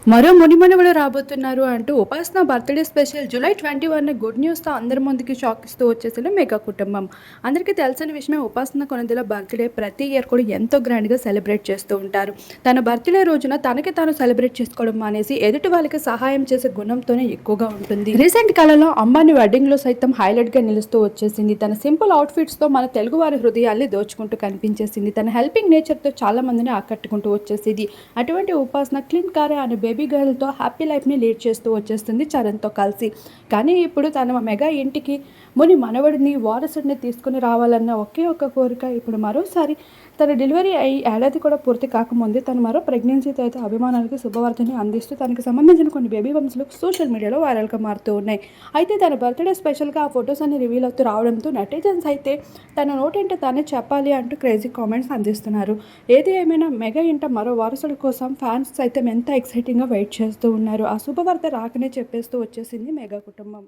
మరో మునిమనువలు రాబోతున్నారు అంటూ ఉపాసన బర్త్‌డే స్పెషల్ జూలై 21 గుడ్ న్యూస్‌తో అందరి ముందుకి షాక్ ఇస్తూ వచ్చేసిన మెగా కుటుంబం. అందరికీ తెలిసిన విషయమే ఉపాసన కొనిదెల బర్త్‌డే ప్రతి ఇయర్ కూడా ఎంతో గ్రాండ్‌గా సెలబ్రేట్ చేస్తూ ఉంటారు. తన బర్త్‌డే రోజున తనకి తాను సెలబ్రేట్ చేసుకోవడం మానేసి ఎదుటి వాళ్ళకి సహాయం చేసే గుణంతోనే ఎక్కువగా ఉంటుంది. రీసెంట్ కాలంలో అంబానీ వెడ్డింగ్‌లో సైతం హైలైట్‌గా నిలుస్తూ వచ్చేసింది. తన సింపుల్ అవుట్‌ఫిట్స్‌తో మన తెలుగువారి హృదయాల్ని దోచుకుంటూ కనిపించేసింది. తన హెల్పింగ్ నేచర్‌తో చాలా మందిని ఆకట్టుకుంటూ వచ్చేసేది. అటువంటి ఉపాసన క్లీన్ కారే అనే బేబీ గర్ల్‌తో హ్యాపీ లైఫ్‌ని లీడ్ చేస్తూ వచ్చేస్తుంది చరణ్‌తో కలిసి. కానీ ఇప్పుడు తన మెగా ఇంటికి ముని మనవడిని, వారసుడిని తీసుకొని రావాలన్న ఒకే ఒక్క కోరిక ఇప్పుడు మరోసారి తన డెలివరీ అయ్యి ఏడాది కూడా పూర్తి కాకముందే తను మరో ప్రెగ్నెన్సీతో అయితే అభిమానులకి శుభవార్తని అందిస్తూ తనకు సంబంధించిన కొన్ని బేబీ బంప్స్‌లు సోషల్ మీడియాలో వైరల్‌గా మారుతూ ఉన్నాయి. అయితే తన బర్త్‌డే స్పెషల్‌గా ఆ ఫొటోస్ అన్ని రివీల్ అవుతూ రావడంతో నెటిజన్స్ అయితే తన నోటేంటో తానే చెప్పాలి అంటూ క్రేజీ కామెంట్స్ అందిస్తున్నారు. ఏది ఏమైనా మెగా ఇంట మరో వారసుడి కోసం ఫ్యాన్స్ సైతం ఎంత ఎక్సైటింగ్‌గా వెయిట్ చేస్తూ ఉన్నారు. ఆ శుభవార్త రాకనే చెప్పేస్తూ వచ్చేసింది మెగా కుటుంబం.